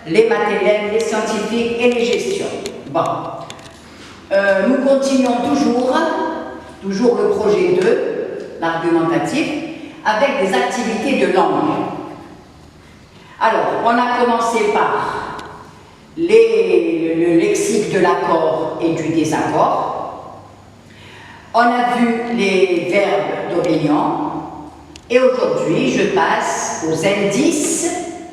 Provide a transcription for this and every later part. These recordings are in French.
les matériels, les scientifiques et les gestions. Bon. Nous continuons toujours le projet 2, l'argumentatif, avec des activités de langue. Alors, on a commencé par le lexique de l'accord et du désaccord. On a vu les verbes d'opinion. Et aujourd'hui, je passe aux indices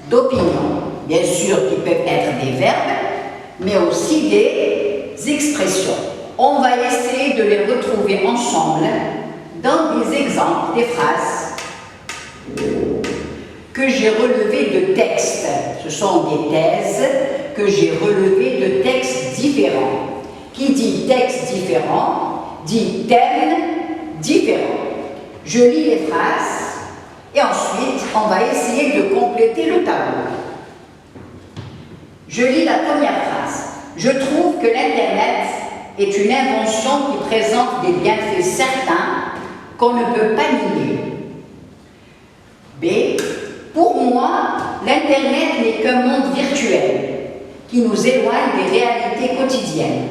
d'opinion. Bien sûr, qui peuvent être des verbes, mais aussi des expressions. On va essayer de les retrouver ensemble dans des exemples, des phrases que j'ai relevées de textes. Ce sont des thèses que j'ai relevées de textes différents. Qui dit texte différent, dit thème différent. Je lis les phrases et ensuite on va essayer de compléter le tableau. Je lis la première phrase. Je trouve que l'Internet est une invention qui présente des bienfaits certains qu'on ne peut pas nier. B. Pour moi, l'Internet n'est qu'un monde virtuel qui nous éloigne des réalités quotidiennes.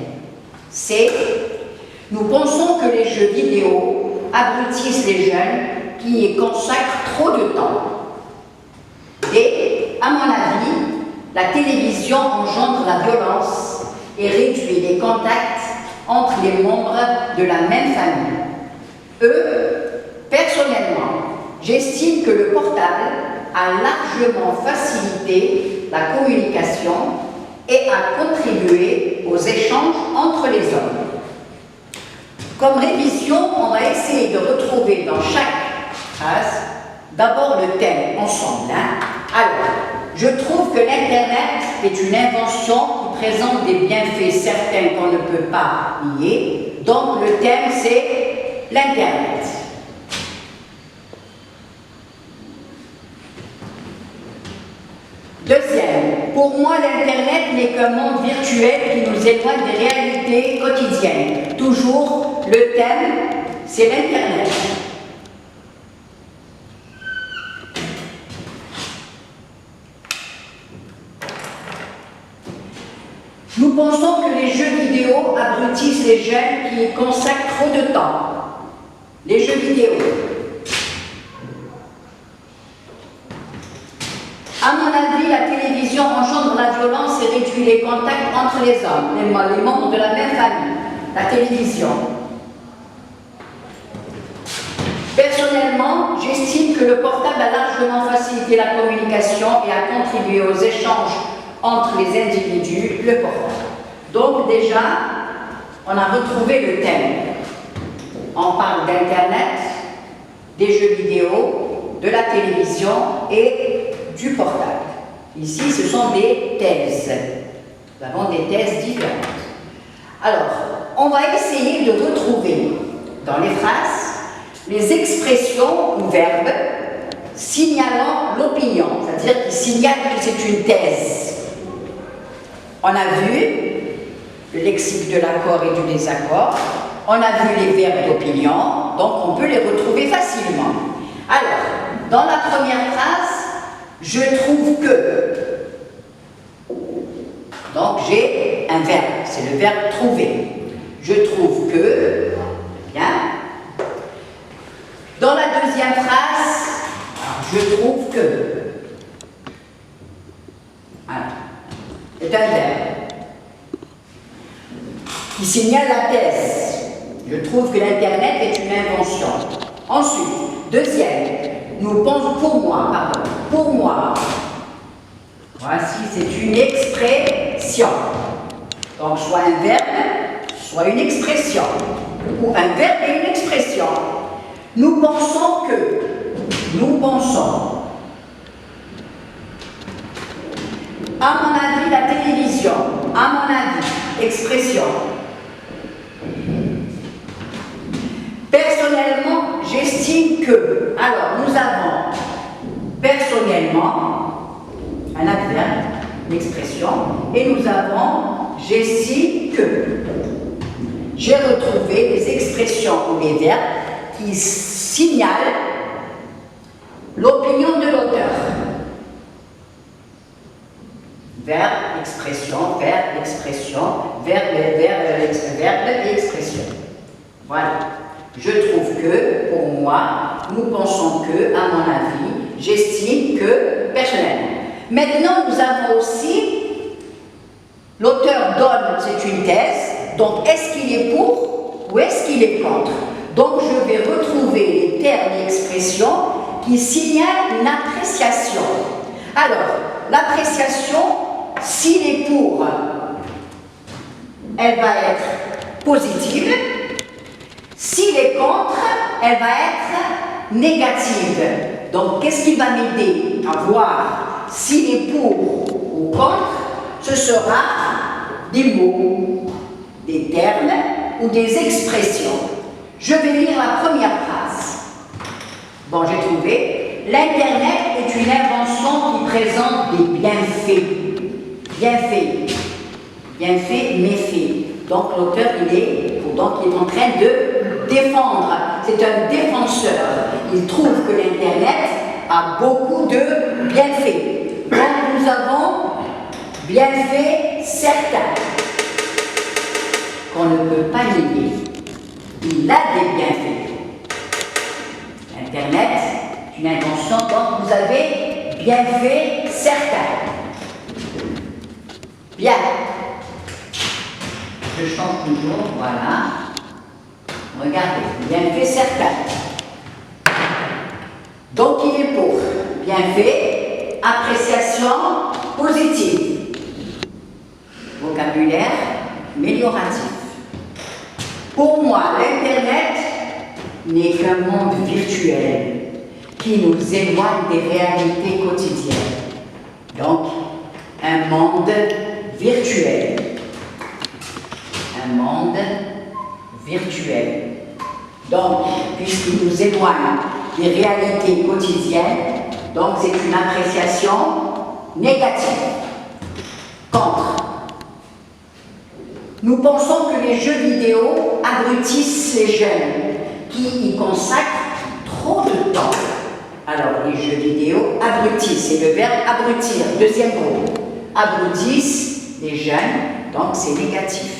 C. Nous pensons que les jeux vidéo abrutissent les jeunes qui y consacrent trop de temps. D. À mon avis, la télévision engendre la violence et réduit les contacts entre les membres de la même famille. E. Personnellement, j'estime que le portable a largement facilité la communication et a contribué aux échanges entre les hommes. Comme révision, on va essayer de retrouver dans chaque phrase d'abord le thème ensemble. Alors, je trouve que l'Internet est une invention qui présente des bienfaits certains qu'on ne peut pas nier. Donc, le thème, c'est l'Internet. Deuxième, pour moi, l'Internet n'est qu'un monde virtuel qui nous éloigne des réalités quotidiennes. Toujours, le thème, c'est l'Internet. Nous pensons que les jeux vidéo abrutissent les jeunes qui y consacrent trop de temps. Les jeux vidéo. À mon avis, la télévision engendre la violence et réduit les contacts entre les hommes, les membres de la même famille. La télévision. Personnellement, j'estime que le portable a largement facilité la communication et a contribué aux échanges entre les individus, le portable. Donc déjà, on a retrouvé le thème. On parle d'Internet, des jeux vidéo, de la télévision et du portable. Ici, ce sont des thèses. Nous avons des thèses différentes. Alors, on va essayer de retrouver dans les phrases les expressions ou verbes signalant l'opinion, c'est-à-dire qui signalent que c'est une thèse. On a vu le lexique de l'accord et du désaccord, on a vu les verbes d'opinion, donc on peut les retrouver facilement. Alors, dans la première phrase, je trouve que. Donc j'ai un verbe, c'est le verbe trouver. Je trouve que. Bien. Dans la deuxième phrase, je trouve que. Voilà. C'est un verbe qui signale la thèse. Je trouve que l'Internet est une invention. Ensuite, deuxième, nous pensons, pour moi, voici, c'est une expression. Donc, soit un verbe, soit une expression. Ou un verbe et une expression. Nous pensons que, nous pensons. À mon avis, la télévision. À mon avis, expression. Personnellement, j'estime que. Alors, nous avons personnellement un adverbe, une expression, et nous avons j'estime que. J'ai retrouvé les expressions ou les verbes qui signalent l'opinion de l'auteur. verbe, expression, verbe, expression, verbe et expression. Voilà. Je trouve que, pour moi, nous pensons que, à mon avis, j'estime que, personnellement. Maintenant, nous avons aussi, l'auteur donne, c'est une thèse, donc est-ce qu'il est pour ou est-ce qu'il est contre? Donc je vais retrouver les termes et expressions qui signalent une appréciation. Alors, l'appréciation, s'il est pour, elle va être positive. S'il est contre, elle va être négative. Donc, qu'est-ce qui va m'aider à voir s'il est pour ou contre? Ce sera des mots, des termes ou des expressions. Je vais lire la première phrase. Bon, j'ai trouvé. L'Internet est une invention qui présente des bienfaits. Bienfaits. Bienfaits, méfaits. Donc, l'auteur, il est en train de défendre. C'est un défenseur. Il trouve que l'Internet a beaucoup de bienfaits. Donc, nous avons bienfaits certains qu'on ne peut pas nier. Il a des bienfaits. Internet, c'est une invention, donc vous avez bienfaits certains. Bien. Je change toujours, voilà. Regardez, bienfaits certains. Donc il est pour bienfait, appréciation positive. Vocabulaire amélioratif. Pour moi, l'Internet n'est qu'un monde virtuel qui nous éloigne des réalités quotidiennes. Donc, un monde virtuel. Un monde virtuel. Donc, puisqu'il nous éloigne des réalités quotidiennes, donc c'est une appréciation négative. Contre. Nous pensons que les jeux vidéo abrutissent les jeunes qui y consacrent trop de temps. Alors, les jeux vidéo abrutissent, c'est le verbe abrutir, deuxième groupe. Abrutissent les jeunes, donc c'est négatif.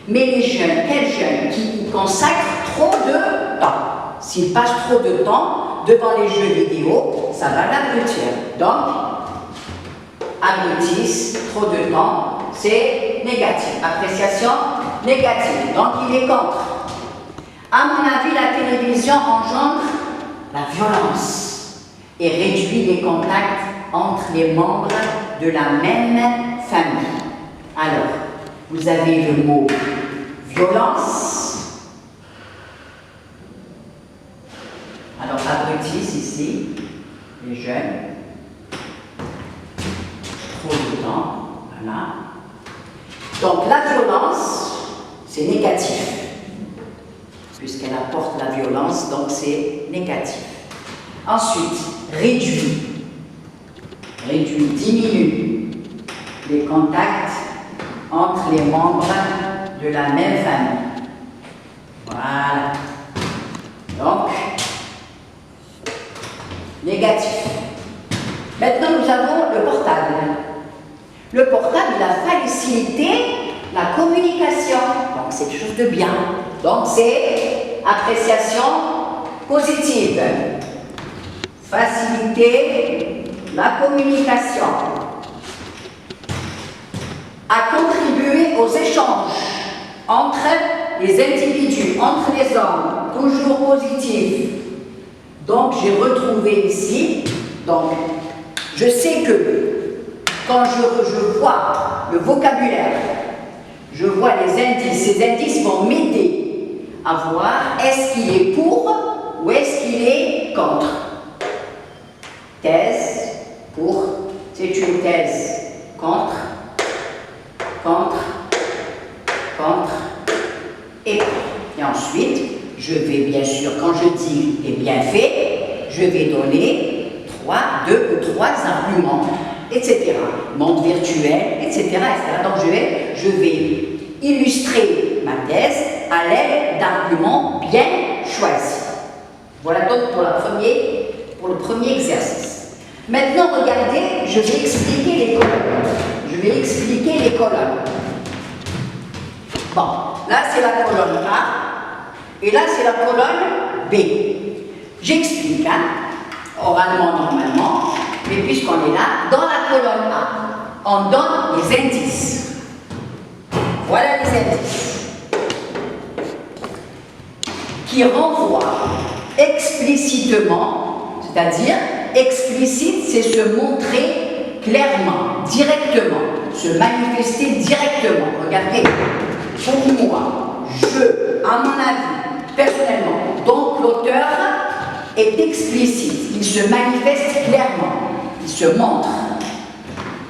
Mais les jeunes, quels jeunes qui y consacrent trop de temps? S'ils passent trop de temps devant les jeux vidéo, ça va l'abrutir. Donc, abrutissent trop de temps, c'est négatif. Appréciation négative. Donc, il est contre. À mon avis, la télévision engendre la violence et réduit les contacts entre les membres de la même famille. Alors, vous avez le mot violence. Alors, abrutissent ici, les jeunes. Trop de temps, voilà. Donc, la violence, c'est négatif. Puisqu'elle apporte la violence, donc c'est négatif. Ensuite, réduit. Réduit, diminue les contacts entre les membres de la même famille. Voilà. Donc, négatif. Maintenant, nous avons le portable. Le portable, il a facilité la communication. Donc, c'est quelque chose de bien. Donc, c'est appréciation positive. Faciliter la communication. A contribué aux échanges entre les individus, entre les hommes, toujours positif. Donc, j'ai retrouvé ici, donc, je sais que quand je vois le vocabulaire, je vois les indices, ces indices vont m'aider à voir est-ce qu'il est pour ou est-ce qu'il est contre. Thèse, pour, c'est une thèse contre, contre, contre et pour. Et ensuite, je vais bien sûr, quand je dis les bienfaits, je vais donner deux ou trois arguments, etc. Monde virtuel, etc., etc. Donc je vais illustrer ma thèse à l'aide d'arguments bien choisis. Voilà donc pour le premier exercice. Maintenant, regardez, je vais expliquer les colonnes. Je vais expliquer les colonnes. Bon, là c'est la colonne A, et là c'est la colonne B. J'explique, hein, oralement normalement, mais puisqu'on est là, dans la colonne A, on donne les indices. Voilà les indices qui renvoient explicitement, c'est-à-dire explicite, c'est se montrer clairement, directement, se manifester directement. Regardez, pour moi, à mon avis, personnellement, donc l'auteur est explicite, il se manifeste clairement, il se montre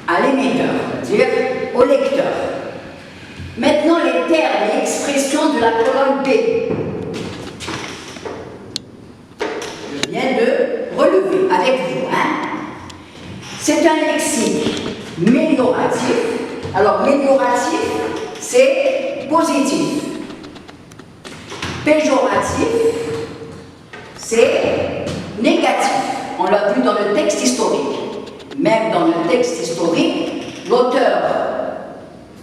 à l'émetteur, c'est-à-dire au lecteur. Maintenant, les termes et expressions de la colonne B. Je viens de relever avec vous. Hein. C'est un lexique mélioratif. Alors, mélioratif, c'est positif. Péjoratif, c'est négatif. On l'a vu dans le texte historique. Même dans le texte historique, l'auteur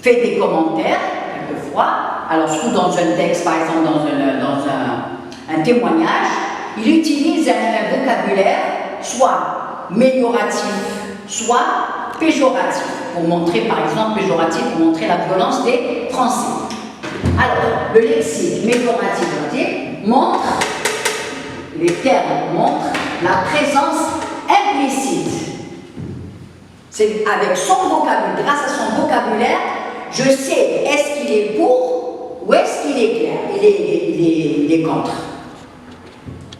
fait des commentaires, quelquefois. Alors, surtout dans un texte, par exemple, dans un témoignage, il utilise un vocabulaire soit mélioratif, soit péjoratif, pour montrer, par exemple, péjoratif, pour montrer la violence des Français. Alors, le lexique mélioratif montre, les termes montrent la présence implicite. C'est avec son vocabulaire, grâce à son vocabulaire, je sais est-ce qu'il est pour ou est-ce qu'il est clair, il est contre.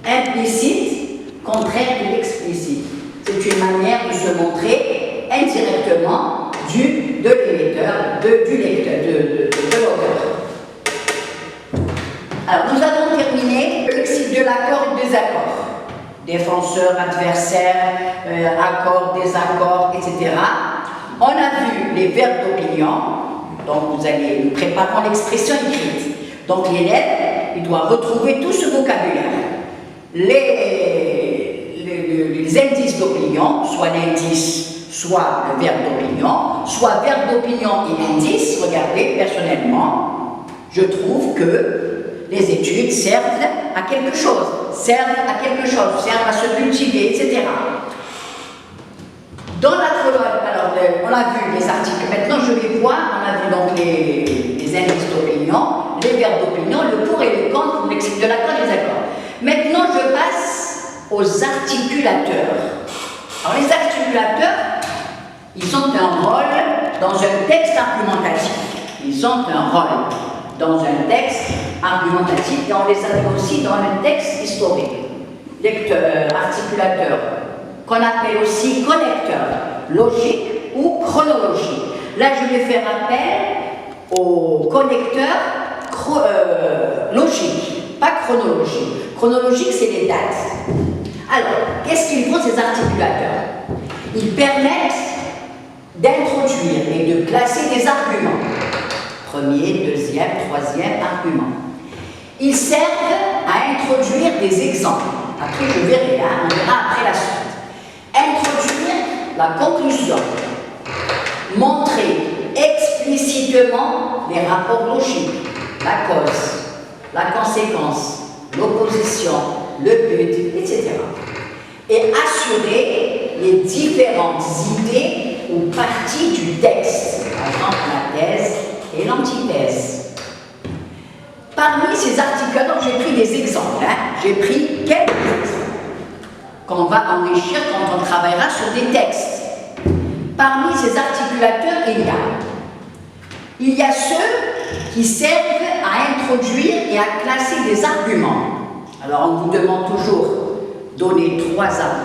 Implicite, contraire de l'explicite. C'est une manière de se montrer indirectement de l'émetteur, du lecteur, de l'auteur. Alors, nous avons terminé le lexique de l'accord et des accords. Défenseur, adversaire, accord, désaccord, etc. On a vu les verbes d'opinion, donc nous préparons l'expression écrite. Donc l'élève, il doit retrouver tout ce vocabulaire. Les indices d'opinion, soit l'indice, soit le verbe d'opinion, soit verbe d'opinion et indice. Regardez, personnellement, je trouve que les études servent à quelque chose, servent à se cultiver, etc. Dans la colonne, alors on a vu les articles, maintenant je vais voir, on a vu donc les indices d'opinion, les verbes d'opinion, le pour et le contre, le lexique de l'accord et des accords. Maintenant je passe aux articulateurs. Alors les articulateurs, ils ont un rôle dans un texte argumentatif. Ils ont un rôle dans un texte argumentatif et on les a aussi dans un texte historique. Articulateur, qu'on appelle aussi connecteur, logique ou chronologique. Là, je vais faire appel au connecteur logique, pas chronologique. Chronologique, c'est les dates. Alors, qu'est-ce qu'ils font ces articulateurs? Ils permettent d'introduire et de classer des arguments. Premier, deuxième, troisième argument. Ils servent à introduire des exemples. Après, je verrai, on verra après la suite. Introduire la conclusion. Montrer explicitement les rapports logiques, la cause, la conséquence, l'opposition, le but, etc. Et assurer les différentes idées ou parties du texte, par exemple la thèse et l'antithèse. Parmi ces articles, donc j'ai pris des exemples, j'ai pris quelques exemples qu'on va enrichir quand on travaillera sur des textes. Parmi ces articulateurs, il y a ceux qui servent à introduire et à classer des arguments. Alors on vous demande toujours donner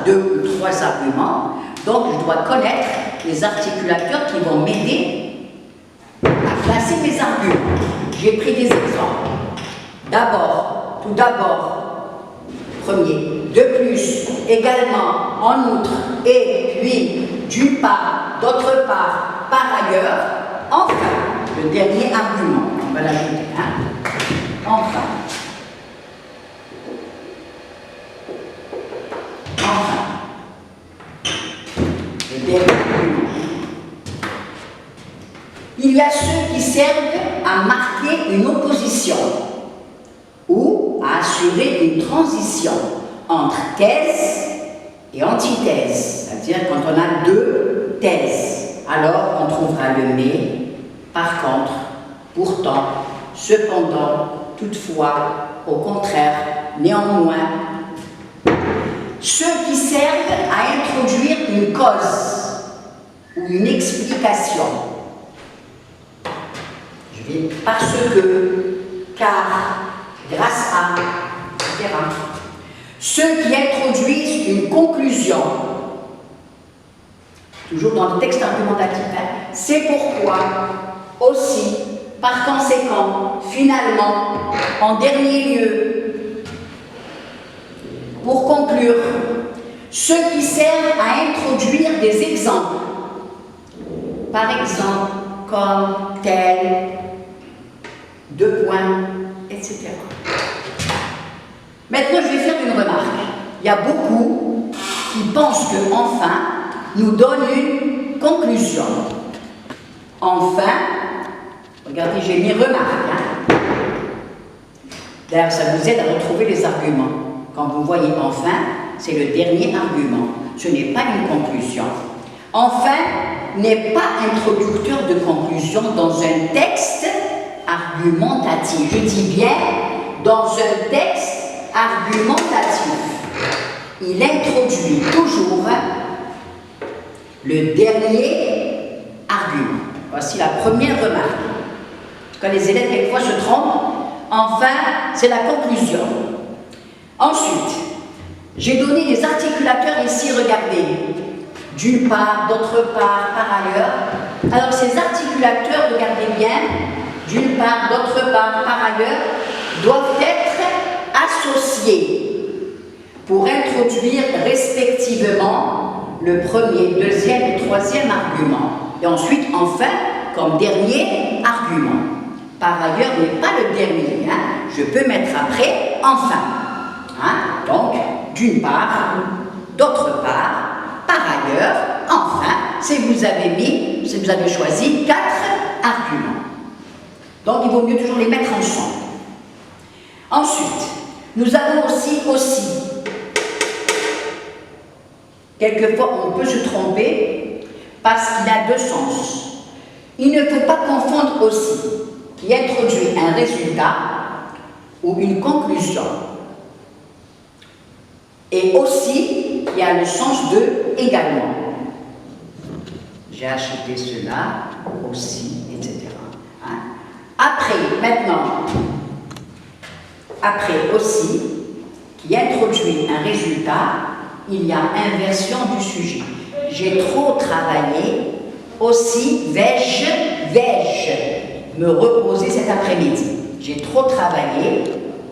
2 ou 3 arguments, donc je dois connaître les articulateurs qui vont m'aider à classer mes arguments. J'ai pris des exemples. Tout d'abord, premier, de plus, également, en outre, et puis, d'une part, d'autre part, par ailleurs, enfin, le dernier argument, on va l'ajouter, enfin. Il y a ceux qui servent à marquer une opposition ou à assurer une transition entre thèse et antithèse, c'est-à-dire quand on a deux thèses, alors on trouvera le mais, par contre, pourtant, cependant, toutefois, au contraire, néanmoins. Ceux qui servent à introduire une cause ou une explication. Je vais parce que, car, grâce à, etc. Ceux qui introduisent une conclusion, toujours dans le texte argumentatif, hein, c'est pourquoi, aussi, par conséquent, finalement, en dernier lieu, pour conclure, ceux qui servent à introduire des exemples, par exemple, comme tel, deux points, etc. Maintenant, je vais faire une remarque. Il y a beaucoup qui pensent que enfin nous donne une conclusion. Enfin, regardez, j'ai mis remarque. Hein. D'ailleurs, ça vous aide à retrouver les arguments. Quand vous voyez enfin, c'est le dernier argument. Ce n'est pas une conclusion. Enfin n'est pas introducteur de conclusion dans un texte argumentatif. Je dis bien dans un texte argumentatif. Il introduit toujours le dernier argument. Voici la première remarque. Quand les élèves quelquefois se trompent, enfin, c'est la conclusion. Ensuite, j'ai donné les articulateurs ici, regardez. D'une part, d'autre part, par ailleurs. Alors ces articulateurs, regardez bien, d'une part, d'autre part, par ailleurs, doivent être associés pour introduire respectivement le premier, deuxième et troisième argument. Et ensuite, enfin, comme dernier argument. Par ailleurs n'est pas le dernier. Hein. Je peux mettre après enfin. Hein. Donc, d'une part, d'autre part, par ailleurs, enfin, si vous avez choisi 4 arguments. Donc, il vaut mieux toujours les mettre ensemble. Ensuite, nous avons aussi, quelquefois on peut se tromper parce qu'il a deux sens. Il ne faut pas confondre aussi, qui introduit un résultat ou une conclusion. Et aussi, il y a le sens de également. J'ai acheté cela, aussi, etc. Hein? Après aussi, qui introduit un résultat, il y a inversion du sujet. J'ai trop travaillé, aussi vais-je me reposer cet après-midi. J'ai trop travaillé,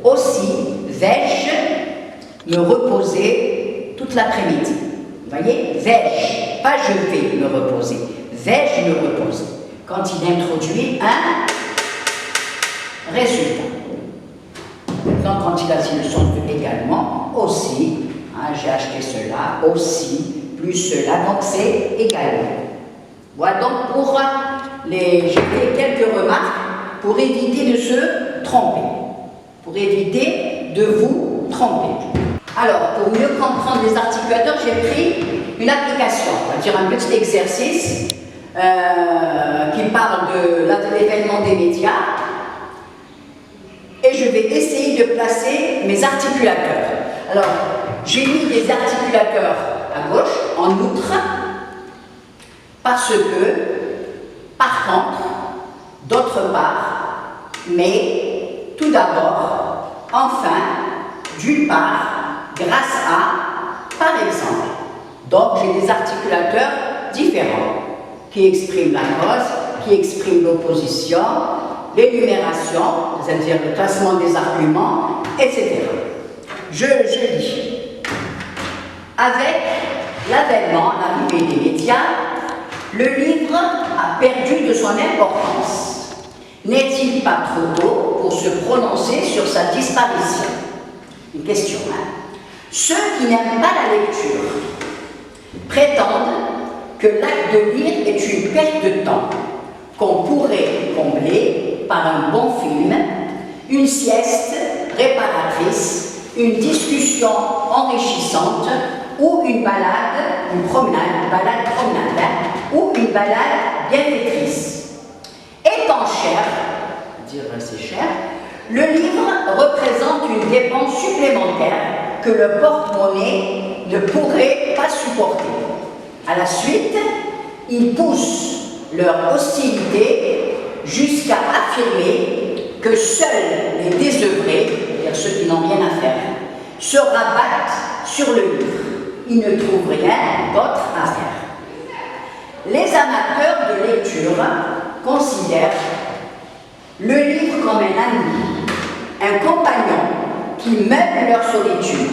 aussi vais-je me reposer toute l'après-midi. Vous voyez, vais-je, pas je vais me reposer, vais-je me reposer. Quand il introduit un résultat. Maintenant, quand il a le sens de également, aussi, hein, j'ai acheté cela, aussi, plus cela, donc c'est également. Voilà donc pour j'ai fait quelques remarques pour éviter de se tromper, pour éviter de vous tromper. Alors, pour mieux comprendre les articulateurs, j'ai pris une application, on va dire un petit exercice qui parle de l'événement des médias. Et je vais essayer de placer mes articulateurs. Alors, j'ai mis des articulateurs à gauche, en outre, parce que, par contre, d'autre part, mais, tout d'abord, enfin, d'une part, grâce à, par exemple. Donc, j'ai des articulateurs différents, qui expriment la cause, qui expriment l'opposition, l'énumération, c'est-à-dire le classement des arguments, etc. Je lis. Avec l'avènement, l'arrivée des médias, le livre a perdu de son importance. N'est-il pas trop tôt pour se prononcer sur sa disparition? Une question, hein? Ceux qui n'aiment pas la lecture prétendent que l'acte de lire est une perte de temps, qu'on pourrait combler par un bon film, une sieste réparatrice, une discussion enrichissante ou une balade, une balade ou une balade bienfaitrice. Étant cher, dire c'est cher, le livre représente une dépense supplémentaire que le porte-monnaie ne pourrait pas supporter. À la suite, ils poussent leur hostilité jusqu'à affirmer que seuls les désœuvrés, c'est-à-dire ceux qui n'ont rien à faire, se rabattent sur le livre. Ils ne trouvent rien d'autre à faire. Les amateurs de lecture considèrent le livre comme un ami, un compagnon qui meuble leur solitude.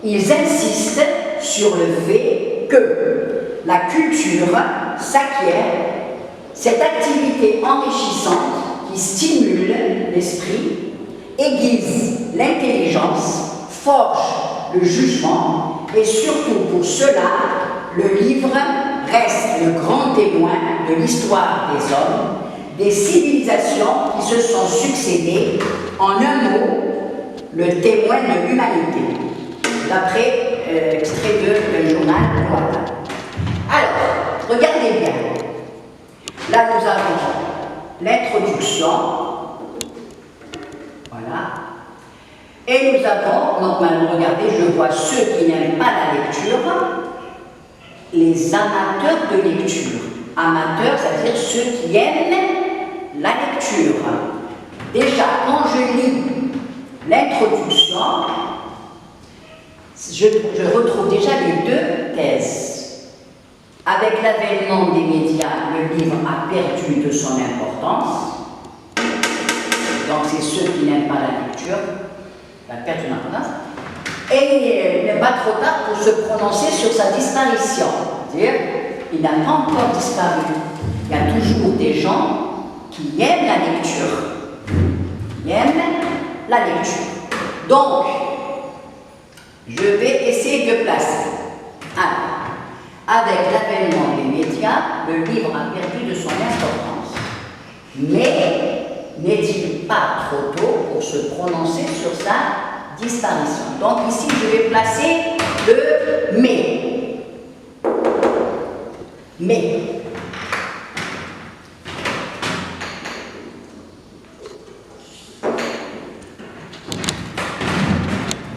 Ils insistent sur le fait que la culture s'acquiert, cette activité enrichissante qui stimule l'esprit, aiguise l'intelligence, forge le jugement et surtout pour cela, le livre reste le grand témoin de l'histoire des hommes, des civilisations qui se sont succédées, en un mot, le témoin de l'humanité, d'après extrait de le journal Loire. Alors, regardez bien. Là, nous avons l'introduction. Voilà. Et nous avons, normalement, regardez, je vois ceux qui n'aiment pas la lecture, les amateurs de lecture. Amateurs, c'est-à-dire ceux qui aiment la lecture. Déjà, quand je lis l'introduction, je retrouve déjà les deux thèses. Avec l'avènement des médias, le livre a perdu de son importance. Donc c'est ceux qui n'aiment pas la lecture, la perte de l'importance. Et il n'est pas trop tard pour se prononcer sur sa disparition. C'est-à-dire, il n'a pas encore disparu. Il y a toujours des gens qui aiment la lecture. Qui aiment la lecture. Donc, je vais essayer de placer. Alors, avec l'avènement des médias, le livre a perdu de son importance. Mais n'est-il pas trop tôt pour se prononcer sur sa disparition? Donc ici, je vais placer le mais. Mais.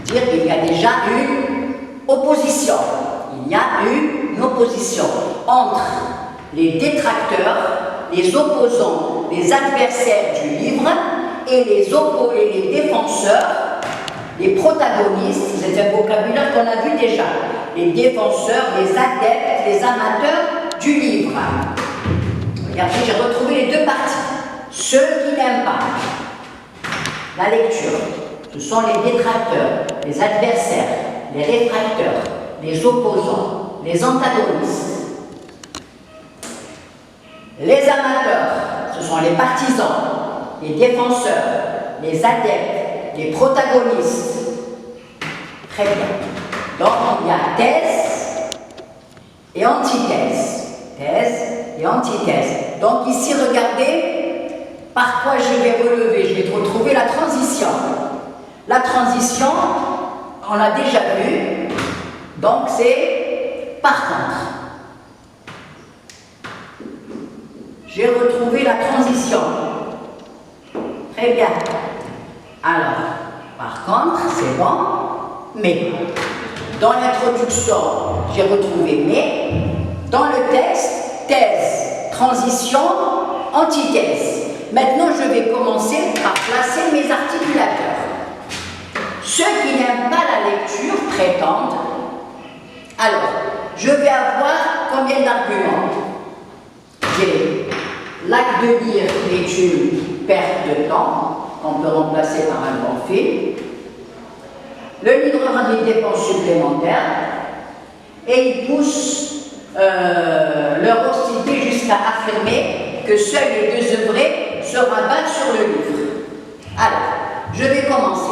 Dire qu'il y a déjà une opposition. Il y a une opposition entre les détracteurs, les opposants, les adversaires du livre et les défenseurs, les protagonistes. C'est un vocabulaire qu'on a vu déjà. Les défenseurs, les adeptes, les amateurs du livre. Regardez, j'ai retrouvé les deux parties. Ceux qui n'aiment pas la lecture, ce sont les détracteurs, les adversaires, les réfracteurs, les opposants, les antagonistes. Les amateurs, ce sont les partisans, les défenseurs, les adeptes, les protagonistes. Très bien. Donc, il y a thèse et antithèse. Thèse et antithèse. Donc, ici, regardez par quoi je vais relever. Je vais retrouver la transition. La transition, on l'a déjà vu. Donc, c'est par contre. J'ai retrouvé la transition. Très bien. Alors, par contre, c'est bon, mais. Dans l'introduction, j'ai retrouvé mais. Dans le texte, thèse, transition, antithèse. Maintenant, je vais commencer par placer mes articulateurs. Ceux qui n'aiment pas la lecture prétendent. Alors, je vais avoir combien d'arguments? J'ai l'acte de lire qui est une perte de temps, qu'on peut remplacer par un bon film. Le livre aura des dépenses supplémentaires et ils poussent leur hostilité jusqu'à affirmer que seuls les désœuvrés se rabattent sur le livre. Alors, je vais commencer.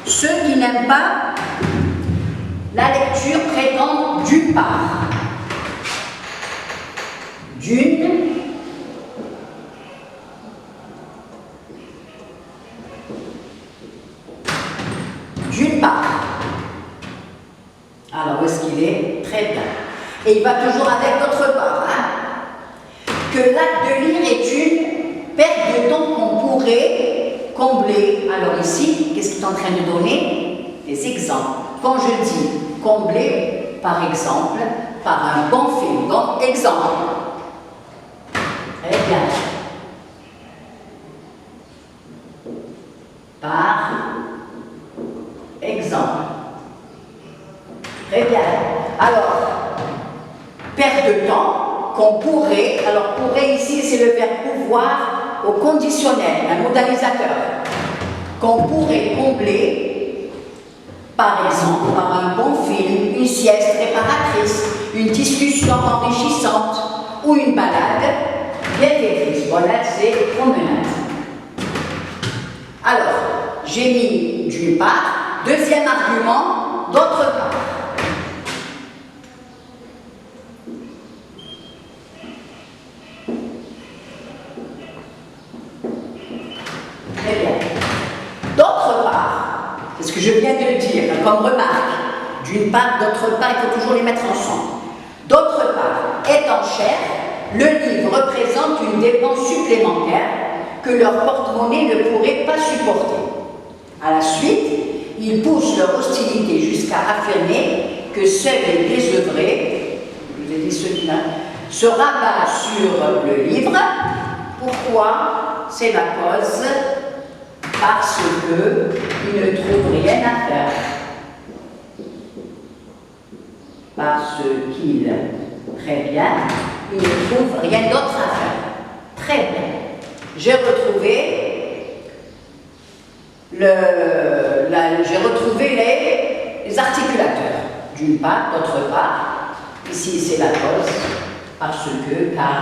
Ceux qui n'aiment pas la lecture prétendent d'une part, d'une Et il va toujours avec d'autre part, hein, que l'acte de lire est une perte de temps qu'on pourrait combler. Alors ici, qu'est-ce qu'il est en train de donner? Des exemples. Quand je dis combler, par exemple, par un bon film. Donc, exemple. Très bien. Par exemple. Très bien. Alors, perte de temps qu'on pourrait, alors pourrait ici c'est le verbe pouvoir au conditionnel, un modalisateur, qu'on pourrait combler, par exemple, par un bon film, une sieste réparatrice, une discussion enrichissante ou une balade bienfaitrice. Voilà, c'est promenade. Alors, j'ai mis d'une part, deuxième argument, d'autre part. Très bien. D'autre part, c'est ce que je viens de dire comme remarque, d'une part, d'autre part, il faut toujours les mettre ensemble. D'autre part, étant cher, le livre représente une dépense supplémentaire que leur porte-monnaie ne pourrait pas supporter. À la suite, ils poussent leur hostilité jusqu'à affirmer que seuls les désœuvrés, je vous ai dit ceux-là, se rabattent sur le livre. Pourquoi? C'est la cause parce qu'ils ne trouvent rien à faire. Parce qu'ils, très bien, ils ne trouvent rien d'autre à faire. Très bien. J'ai retrouvé les articulateurs, d'une part, d'autre part. Ici, c'est la cause, parce que, car,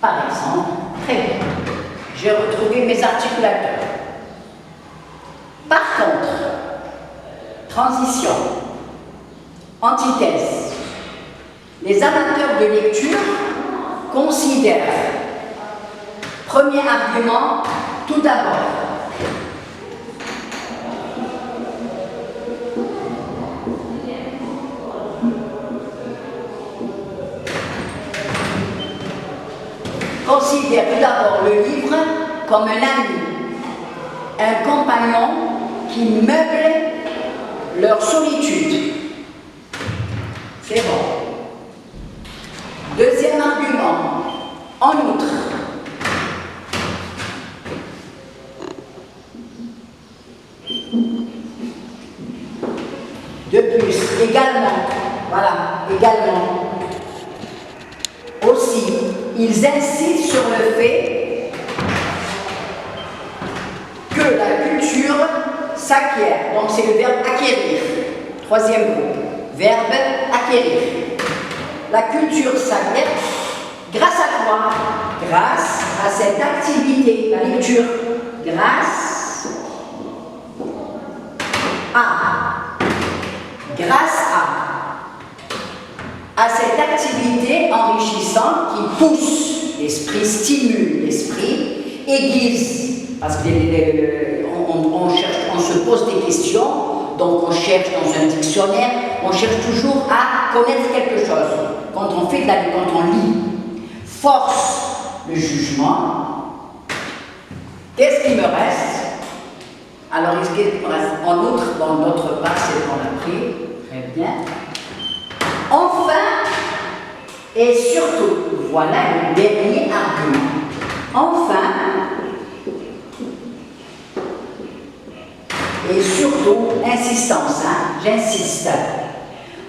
par exemple, très bien. J'ai retrouvé mes articulateurs. Par contre, transition, antithèse. Les amateurs de lecture considèrent, premier argument, tout d'abord, considèrent tout d'abord le livre comme un ami, un compagnon qui meuble leur solitude. C'est bon. Deuxième argument, en outre, de plus, également, voilà, également, aussi, ils insistent sur le fait que la culture s'acquiert. Donc c'est le verbe acquérir. Troisième groupe, verbe acquérir. La culture s'acquiert grâce à quoi? Grâce à cette activité, la lecture. Grâce à cette activité enrichissante qui pousse l'esprit, stimule l'esprit, aiguise, parce qu'on se pose des questions, donc on cherche dans un dictionnaire, on cherche toujours à connaître quelque chose. Quand on lit, force le jugement. Qu'est-ce qui me reste? Alors, qu'est-ce qui me reste? En outre, dans d'autres part, c'est qu'on a pris. Très bien. Enfin, et surtout, voilà le dernier argument. Enfin, et surtout, insistance, hein, j'insiste.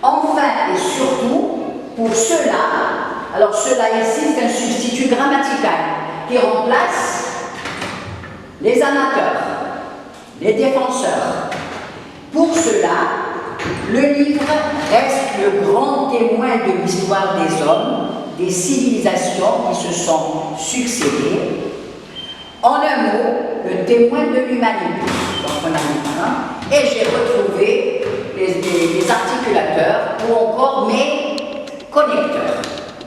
Enfin et surtout, pour cela, alors cela ici c'est un substitut grammatical qui remplace les amateurs, les défenseurs. Pour cela, le livre reste le grand témoin de l'histoire des hommes, des civilisations qui se sont succédées. En un mot, le témoin de l'humanité. Et j'ai retrouvé les articulateurs ou encore mes connecteurs.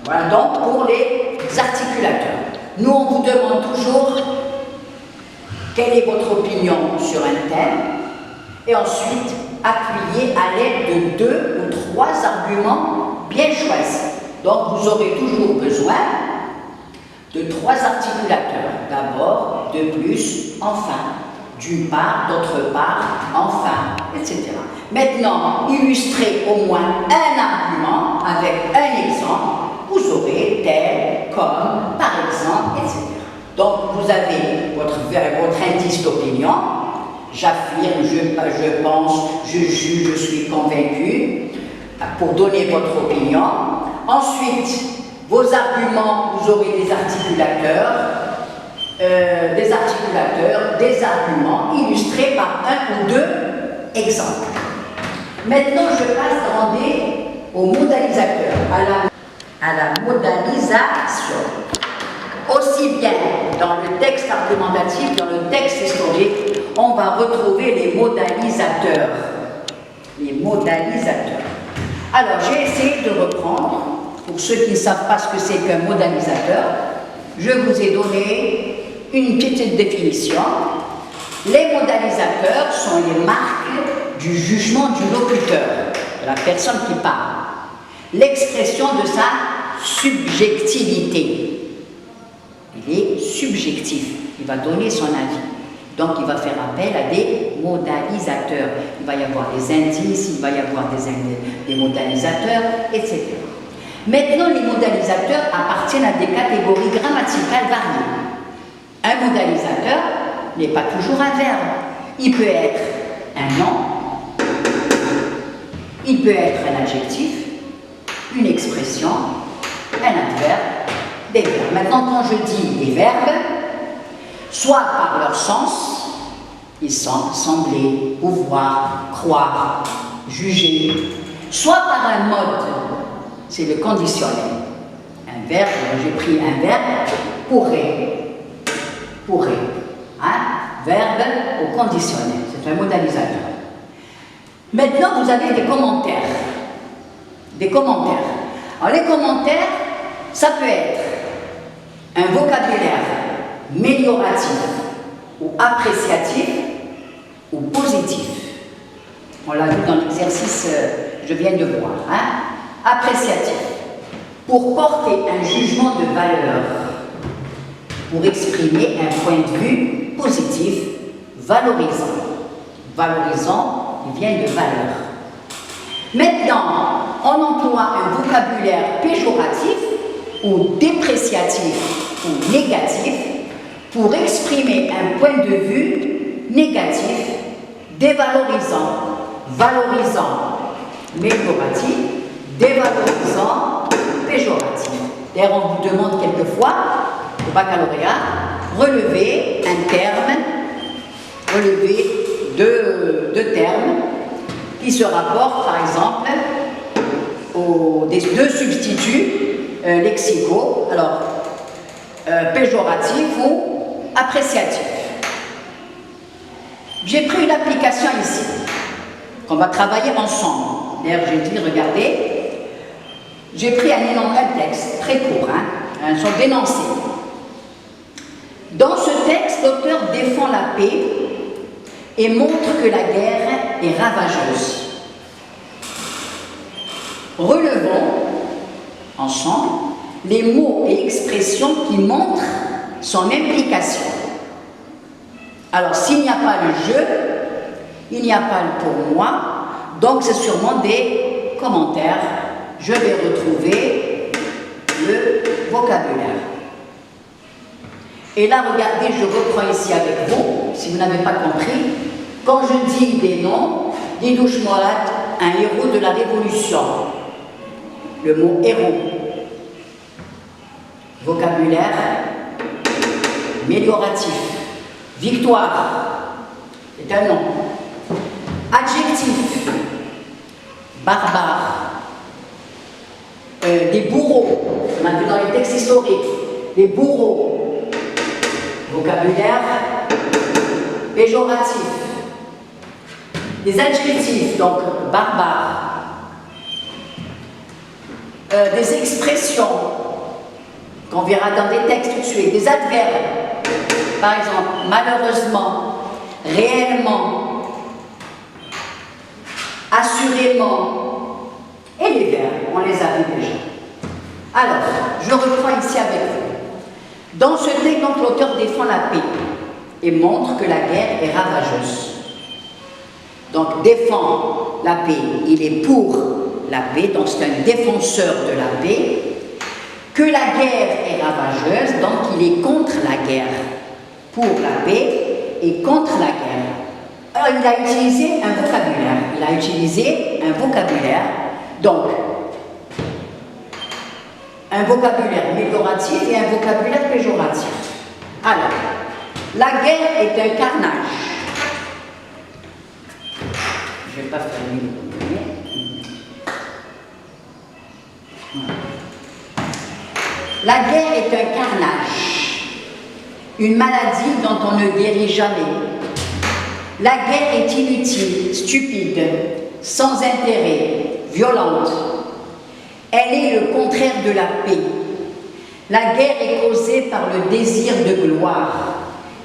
Voilà donc pour les articulateurs. Nous, on vous demande toujours quelle est votre opinion sur un thème et ensuite appuyé à l'aide de 2 ou 3 arguments bien choisis. Donc vous aurez toujours besoin de 3 articulateurs. D'abord, de plus, enfin, d'une part, d'autre part, enfin, etc. Maintenant, illustrez au moins un argument avec un exemple. Vous aurez tel, comme, par exemple, etc. Donc vous avez votre indice d'opinion. J'affirme, je pense, je juge, je suis convaincu, pour donner votre opinion. Ensuite, vos arguments, vous aurez des articulateurs, des arguments illustrés par 1 ou 2 exemples. Maintenant, je passe demander au modalisateur, à la modalisation. Aussi bien dans le texte argumentatif, dans le texte historique, on va retrouver les modalisateurs. Les modalisateurs. Alors, j'ai essayé de reprendre, pour ceux qui ne savent pas ce que c'est qu'un modalisateur, je vous ai donné une petite définition. Les modalisateurs sont les marques du jugement du locuteur, de la personne qui parle. L'expression de sa subjectivité. Il est subjectif, il va donner son avis. Donc il va faire appel à des modalisateurs. Il va y avoir des indices, il va y avoir des modalisateurs, etc. Maintenant, les modalisateurs appartiennent à des catégories grammaticales variées. Un modalisateur n'est pas toujours un verbe. Il peut être un nom, il peut être un adjectif, une expression, un adverbe, des verbes. Maintenant, quand je dis des verbes, soit par leur sens, ils sont sembler, pouvoir, croire, juger, soit par un mode, c'est le conditionnel. Un verbe, j'ai pris un verbe, pourrait, hein? Verbe au conditionnel, c'est un modalisateur. Maintenant, vous avez des commentaires. Des commentaires. Alors, les commentaires, ça peut être un vocabulaire mélioratif ou appréciatif ou positif. On l'a vu dans l'exercice que je viens de voir. Hein? Appréciatif, pour porter un jugement de valeur, pour exprimer un point de vue positif, valorisant. Valorisant, il vient de valeur. Maintenant, on emploie un vocabulaire péjoratif ou dépréciatif ou négatif pour exprimer un point de vue négatif, dévalorisant, valorisant, mélioratif, dévalorisant, péjoratif. D'ailleurs, on vous demande quelquefois, au baccalauréat, relever un terme, relever deux termes qui se rapportent, par exemple, aux deux substituts lexicaux, alors péjoratif ou appréciatif. J'ai pris une application ici, qu'on va travailler ensemble. D'ailleurs, j'ai dit, regardez, j'ai pris un texte très court, hein, son dénoncé. Dans ce texte, l'auteur défend la paix et montre que la guerre est ravageuse. Relevons ensemble les mots et expressions qui montrent son implication. Alors, s'il n'y a pas le jeu, il n'y a pas le pour moi, donc c'est sûrement des commentaires. Je vais retrouver le vocabulaire. Et là, regardez, je reprends ici avec vous, si vous n'avez pas compris. Quand je dis des noms, Didouche Morat, un héros de la Révolution. Le mot héros. Vocabulaire amélioratif. Victoire, c'est un nom. Adjectif, barbare. Des bourreaux, on a vu dans les textes historiques, des bourreaux. Vocabulaire péjoratif. Des adjectifs, donc barbare. Des expressions qu'on verra dans des textes tout de suite. Des adverbes, par exemple, malheureusement, réellement, assurément, et les verbes, on les a vus déjà. Alors, je reprends ici avec vous. Dans ce texte, donc, l'auteur défend la paix et montre que la guerre est ravageuse. Donc, défend la paix, il est pour la paix, donc c'est un défenseur de la paix. Que la guerre est ravageuse, donc il est contre la guerre, pour la paix et contre la guerre. Alors, il a utilisé un vocabulaire, donc un vocabulaire amélioratif et un vocabulaire péjoratif. Alors, la guerre est un carnage. Je ne vais pas fermer le premier. Voilà. La guerre est un carnage, une maladie dont on ne guérit jamais. La guerre est inutile, stupide, sans intérêt, violente. Elle est le contraire de la paix. La guerre est causée par le désir de gloire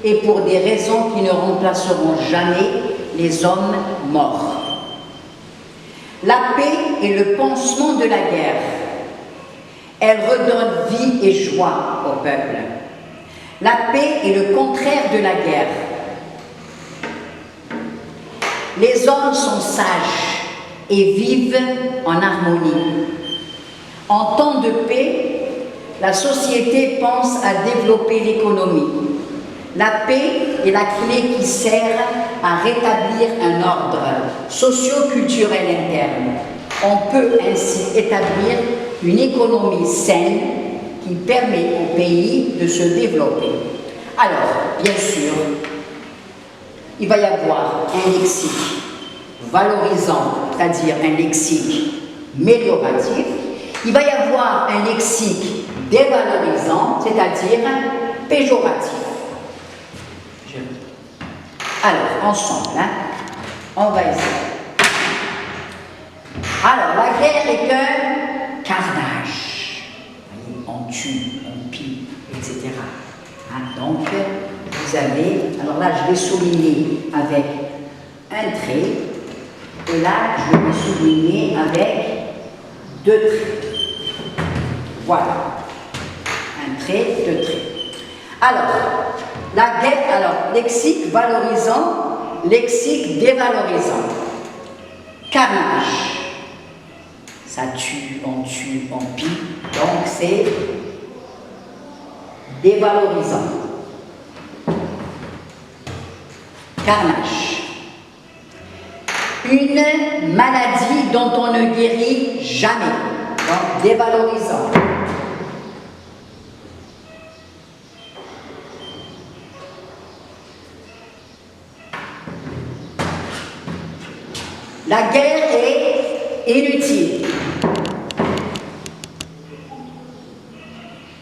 et pour des raisons qui ne remplaceront jamais les hommes morts. La paix est le pansement de la guerre. Elle redonne vie et joie au peuple. La paix est le contraire de la guerre. Les hommes sont sages et vivent en harmonie. En temps de paix, la société pense à développer l'économie. La paix est la clé qui sert à rétablir un ordre socio-culturel interne. On peut ainsi établir une économie saine qui permet au pays de se développer. Alors, bien sûr, il va y avoir un lexique valorisant, c'est-à-dire un lexique mélioratif. Il va y avoir un lexique dévalorisant, c'est-à-dire péjoratif. Alors, ensemble, on va essayer. Alors, la guerre est un carnage. On tue, on pille, etc. Donc, vous avez, alors là, je vais souligner avec un trait, et là, je vais souligner avec 2 traits. Voilà. Un trait, 2 traits. Alors, la guerre, alors, lexique valorisant, lexique dévalorisant. Carnage. Ça tue, on pille, donc c'est dévalorisant. Carnage. Une maladie dont on ne guérit jamais, donc dévalorisant. La guerre est inutile,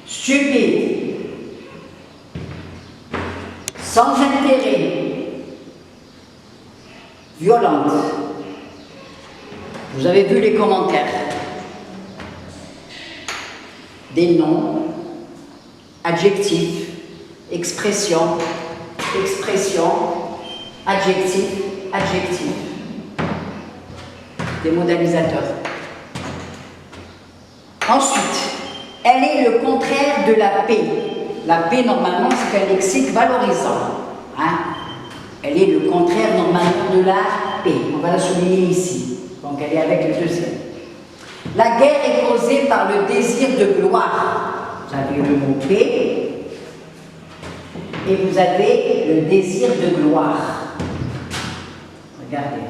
stupide, sans intérêt, violente. Vous avez vu les commentaires. Des noms, adjectifs, expressions, adjectifs, des modalisateurs. Ensuite, elle est le contraire de la paix. La paix, normalement, c'est un lexique valorisant. Elle est le contraire, normalement, de la paix. On va la souligner ici. Donc, elle est avec le deuxième. La guerre est causée par le désir de gloire. Vous avez le mot paix. Et vous avez le désir de gloire. Regardez,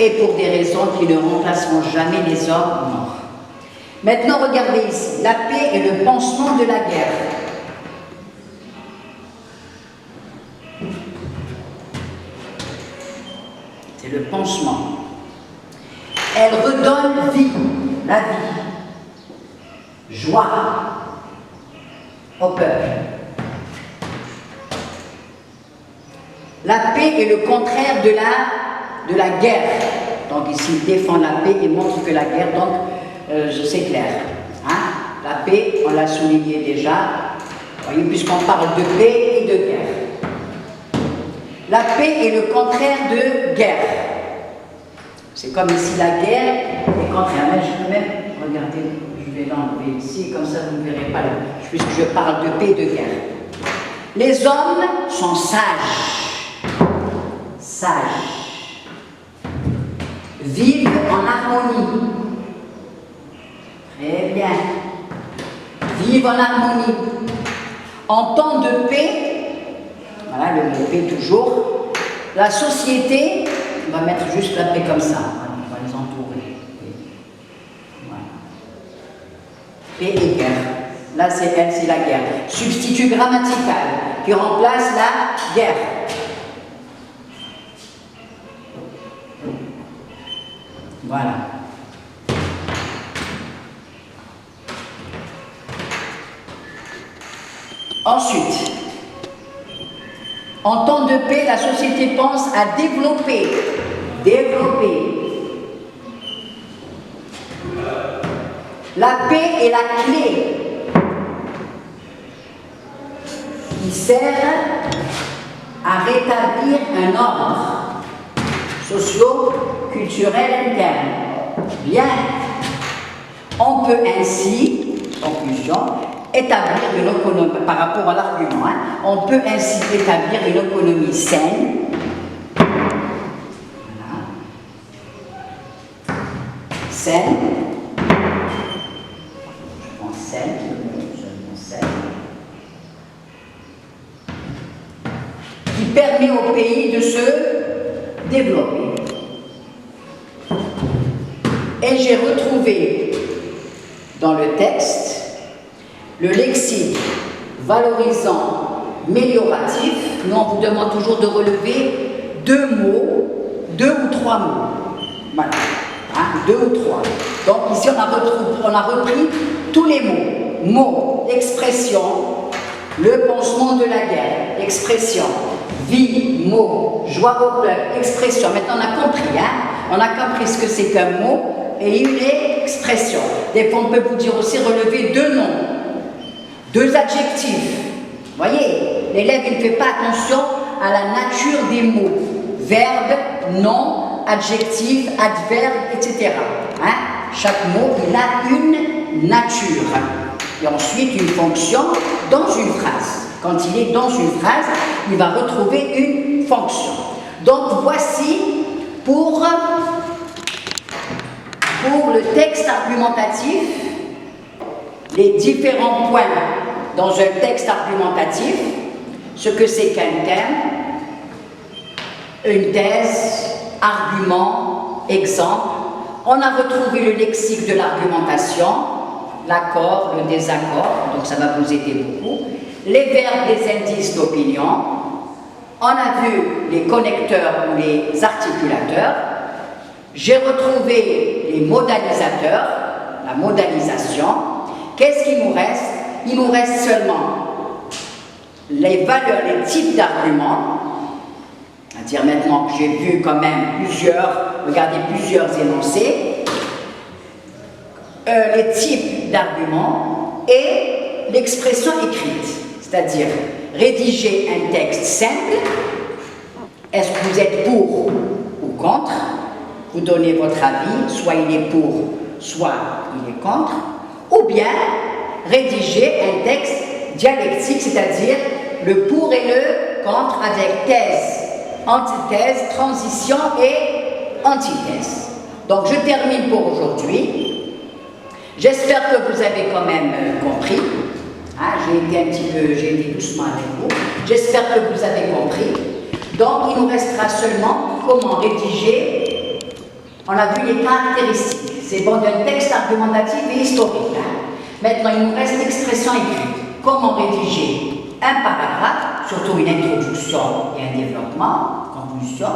et pour des raisons qui ne remplaceront jamais les hommes morts. Maintenant, regardez ici. La paix est le pansement de la guerre. C'est le pansement. Elle redonne vie, la vie, joie au peuple. La paix est le contraire de la guerre. Donc ici, il défend la paix et montre que la guerre, donc, c'est clair. La paix, on l'a souligné déjà, voyez, puisqu'on parle de paix et de guerre. La paix est le contraire de guerre. C'est comme ici la guerre est contraire. Mais je peux même, regardez, je vais l'enlever ici, comme ça vous ne verrez pas, puisque je parle de paix et de guerre. Les hommes sont sages, vivent en harmonie. Très bien. Vivent en harmonie. En temps de paix, voilà le mot paix toujours, la société, on va mettre juste la paix comme ça, on va les entourer. Voilà. Paix et guerre. Là, c'est elle, c'est la guerre. Substitut grammatical qui remplace la guerre. Voilà. Ensuite, en temps de paix, la société pense à développer. La paix est la clé qui sert à rétablir un ordre socio-culturel interne. Bien, on peut ainsi, conclusion, établir une économie, par rapport à l'argument, on peut ainsi établir une économie saine, voilà, saine, je pense saine, qui permet au pays de se développer. Et j'ai retrouvé dans le texte le lexique valorisant, mélioratif. Nous, on vous demande toujours de relever 2 mots, 2 ou 3 mots. Voilà, 2 ou 3. Donc ici, on a repris tous les mots. Mots, expression, le pansement de la guerre, expression, vie, mot, joie au club, expression. Maintenant, on a compris, on a compris ce que c'est qu'un mot et une expression. Des fois, on peut vous dire aussi relever 2 noms. 2 adjectifs. Vous voyez, l'élève il ne fait pas attention à la nature des mots. Verbe, nom, adjectif, adverbe, etc. Chaque mot, il a une nature. Et ensuite, une fonction dans une phrase. Quand il est dans une phrase, il va retrouver une fonction. Donc, voici pour le texte argumentatif, les différents points dans un texte argumentatif, ce que c'est qu'un terme, une thèse, argument, exemple. On a retrouvé le lexique de l'argumentation, l'accord, le désaccord, donc ça va vous aider beaucoup. Les verbes, les indices d'opinion. On a vu les connecteurs ou les articulateurs. J'ai retrouvé les modalisateurs, la modalisation. Qu'est-ce qu'il nous reste? Il nous reste seulement les valeurs, les types d'arguments. C'est-à-dire maintenant que j'ai vu quand même plusieurs énoncés, les types d'arguments et l'expression écrite. C'est-à-dire rédiger un texte simple. Est-ce que vous êtes pour ou contre? Vous donnez votre avis, soit il est pour, soit il est contre. Ou bien rédiger un texte dialectique, c'est-à-dire le pour et le contre avec thèse, antithèse, transition et antithèse. Donc je termine pour aujourd'hui. J'espère que vous avez quand même compris. J'ai été doucement avec vous. J'espère que vous avez compris. Donc il nous restera seulement comment rédiger. On a vu les caractéristiques. C'est bon d'un texte argumentatif et historique. Maintenant, il nous reste l'expression écrite. Comment rédiger un paragraphe, surtout une introduction et un développement, conclusion,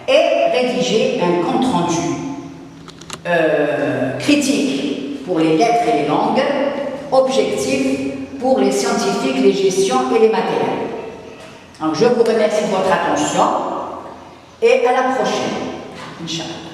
et rédiger un compte-rendu critique pour les lettres et les langues, objectif pour les scientifiques, les gestions et les matériels. Donc, je vous remercie de votre attention et à la prochaine. Inch'Allah.